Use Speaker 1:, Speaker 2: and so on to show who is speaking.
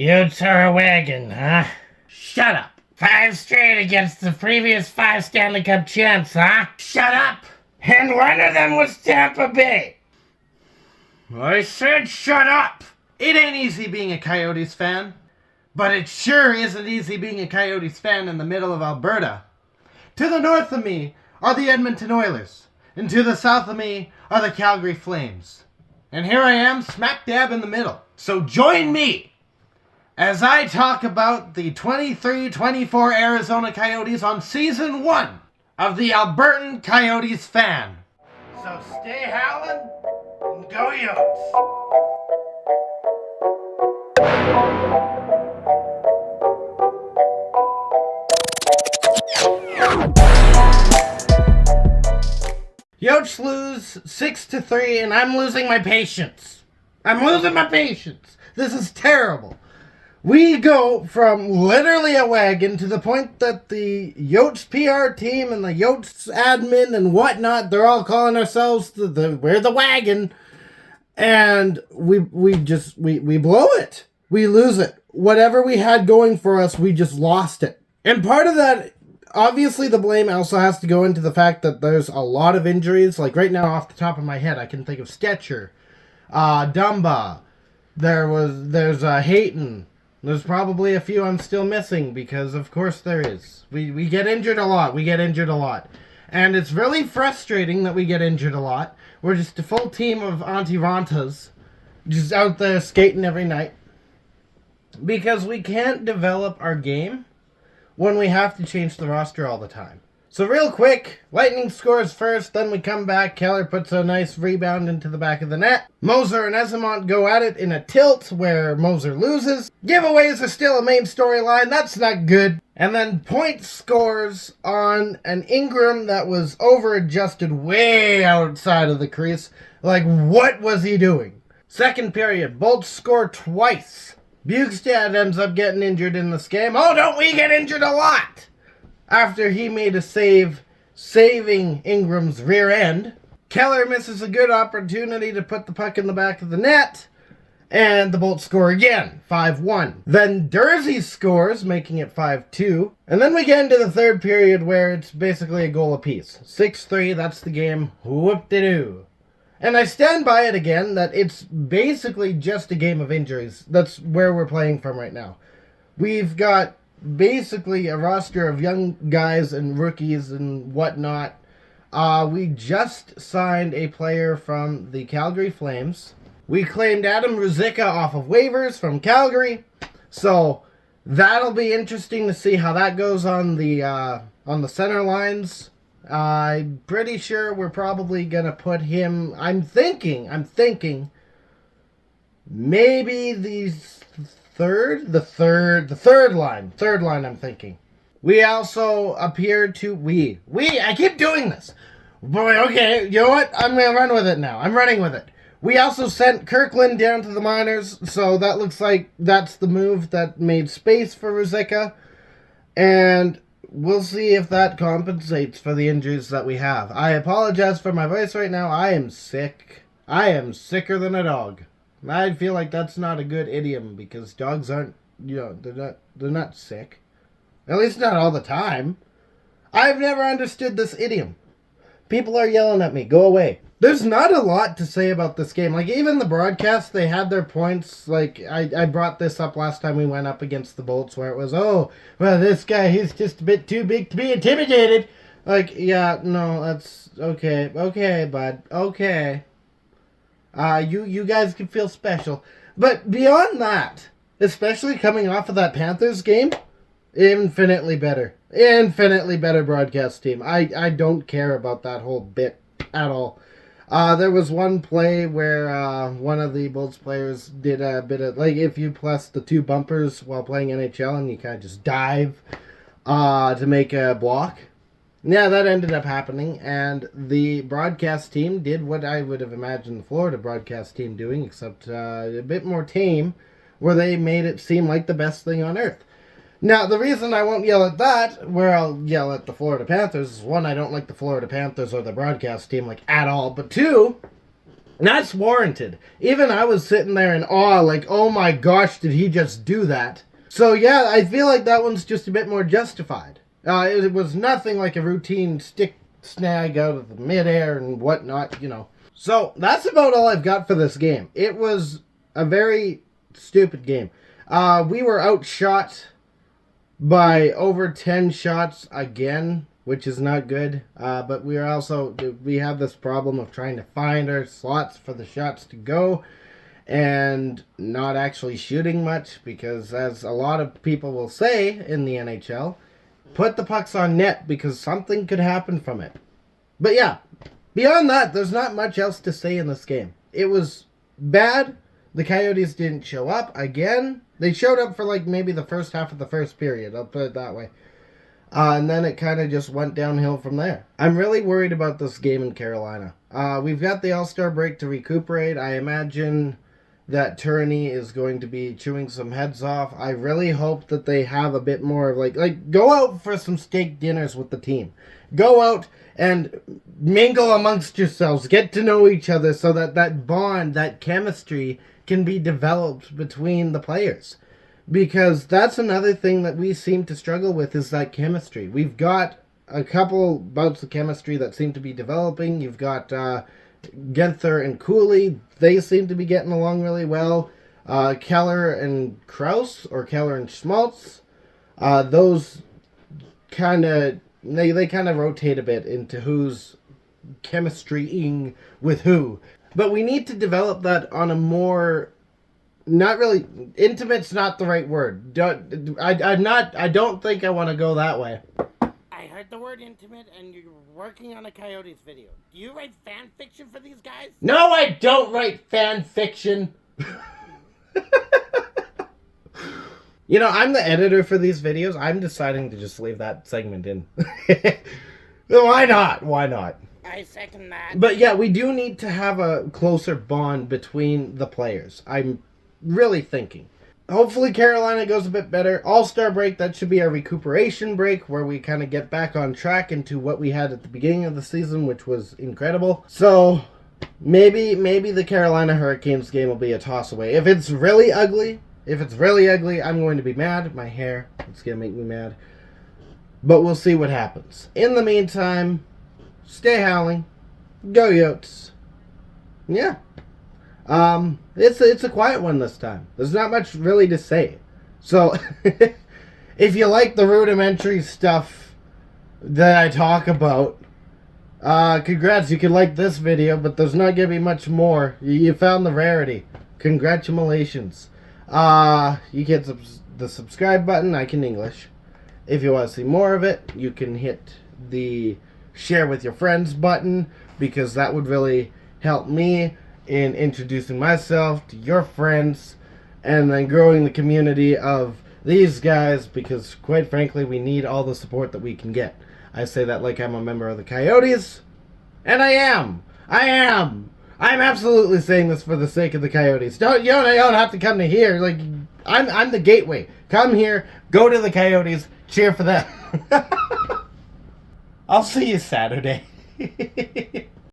Speaker 1: Yotes are a wagon, huh?
Speaker 2: Shut up.
Speaker 1: 5 straight against the previous 5 Stanley Cup champs, huh?
Speaker 2: Shut up.
Speaker 1: And one of them was Tampa Bay.
Speaker 2: I said shut up. It ain't easy being a Coyotes fan. But it sure isn't easy being a Coyotes fan in the middle of Alberta. To the north of me are the Edmonton Oilers. And to the south of me are the Calgary Flames. And here I am, smack dab in the middle. So join me as I talk about the 23-24 Arizona Coyotes on Season 1 of the Albertan Coyotes Fan. So stay howling and go Yotes.
Speaker 1: Yotes lose 6-3, and I'm losing my patience. I'm losing my patience. This is terrible. We go from literally a wagon to the point that the Yotes PR team and the Yotes admin and whatnot, they're all calling ourselves we're the wagon. And we blow it. We lose it. Whatever we had going for us, we just lost it. And part of that, obviously the blame also has to go into the fact that there's a lot of injuries. Like right now off the top of my head, I can think of Stetcher, Dumba, there's Hayton. There's probably a few I'm still missing because of course there is. We get injured a lot. And it's really frustrating that we get injured a lot. We're just a full team of Auntie Rontas just out there skating every night. Because we can't develop our game when we have to change the roster all the time. So real quick, Lightning scores first, then we come back. Keller puts a nice rebound into the back of the net. Moser and Esamont go at it in a tilt where Moser loses. Giveaways are still a main storyline. That's not good. And then Point scores on an Ingram that was over-adjusted way outside of the crease. Like, what was he doing? Second period, Bolts score twice. Bukestad ends up getting injured in this game. Oh, don't we get injured a lot? After he made a save, saving Ingram's rear end. Keller misses a good opportunity to put the puck in the back of the net. And the Bolts score again, 5-1. Then Dursey scores, making it 5-2. And then we get into the third period where it's basically a goal apiece. 6-3, that's the game. Whoop-de-doo. And I stand by it again that it's basically just a game of injuries. That's where we're playing from right now. We've got basically a roster of young guys and rookies and whatnot. We just signed a player from the Calgary Flames. We claimed Adam Ruzicka off of waivers from Calgary. So that'll be interesting to see how that goes on the center lines. I'm pretty sure we're probably going to put him... I'm thinking maybe the third line I'm thinking. We also appeared to... I keep doing this. Boy, okay, you know what? I'm going to run with it now. I'm running with it. We also sent Kirkland down to the minors, so that looks like that's the move that made space for Ruzicka. And we'll see if that compensates for the injuries that we have. I apologize for my voice right now. I am sick. I am sicker than a dog. I feel like that's not a good idiom because dogs aren't, they're not sick. At least not all the time. I've never understood this idiom. People are yelling at me. Go away. There's not a lot to say about this game. Like, even the broadcast, they had their points. Like, I brought this up last time we went up against the Bolts, where it was, oh, well, this guy, he's just a bit too big to be intimidated. Like, yeah, no, that's okay, bud, okay. You guys can feel special. But beyond that, especially coming off of that Panthers game, infinitely better. Infinitely better broadcast team. I don't care about that whole bit at all. There was one play where one of the Bolts players did a bit of, like, if you press the two bumpers while playing NHL and you kind of just dive to make a block. Yeah, that ended up happening, and the broadcast team did what I would have imagined the Florida broadcast team doing, except a bit more tame, where they made it seem like the best thing on earth. Now, the reason I won't yell at that, where I'll yell at the Florida Panthers, is one, I don't like the Florida Panthers or the broadcast team, like, at all. But two, And that's warranted. Even I was sitting there in awe, like, oh my gosh, did he just do that? So yeah, I feel like that one's just a bit more justified. It was nothing like a routine stick snag out of the midair and whatnot, you know. So that's about all I've got for this game. It was a very stupid game. We were outshot by over 10 shots again, which is not good. But we have this problem of trying to find our slots for the shots to go and not actually shooting much, because as a lot of people will say in the NHL, put the pucks on net because something could happen from it. But yeah, beyond that, there's not much else to say in this game. It was bad. The Coyotes didn't show up again. They showed up for like maybe the first half of the first period, I'll put it that way. And then it kind of just went downhill from there. I'm really worried about this game in Carolina. We've got the All-Star break to recuperate. I imagine that Tourney is going to be chewing some heads off. I really hope that they have a bit more of like go out for some steak dinners with the team. Go out and mingle amongst yourselves. Get to know each other so that that bond, that chemistry can be developed between the players. Because that's another thing that we seem to struggle with, is that chemistry. We've got a couple bouts of chemistry that seem to be developing. You've got Genther and Cooley. They seem to be getting along really well. Keller and Krause, or Keller and Schmaltz. Those kind of... They kind of rotate a bit into who's chemistrying with who. But we need to develop that on a more... Not really... Intimate's not the right word. I don't think I want to go that way.
Speaker 2: I heard the word intimate, and you're working on a Coyotes video. Do you write fan fiction for these guys?
Speaker 1: No, I don't write fan fiction. You know, I'm the editor for these videos. I'm deciding to just leave that segment in. Why not? Why not?
Speaker 2: I second that.
Speaker 1: But yeah, we do need to have a closer bond between the players. I'm really thinking. Hopefully Carolina goes a bit better. All-Star break, that should be our recuperation break, where we kind of get back on track into what we had at the beginning of the season, which was incredible. So maybe the Carolina Hurricanes game will be a toss away. If it's really ugly, I'm going to be mad. My hair, it's going to make me mad. But we'll see what happens. In the meantime, stay howling. Go Yotes. Yeah. It's a quiet one this time. There's not much really to say. So, if you like the rudimentary stuff that I talk about, congrats, you can like this video, but there's not going to be much more. You found the rarity. Congratulations. You hit the subscribe button. I can English. If you want to see more of it, you can hit the share with your friends button, because that would really help me in introducing myself to your friends and then growing the community of these guys, because quite frankly, we need all the support that we can get. I say that like I'm a member of the Coyotes, and I am. I'm absolutely saying this for the sake of the Coyotes. You don't have to come to here. Like, I'm the gateway. Come here, go to the Coyotes, cheer for them. I'll see you Saturday.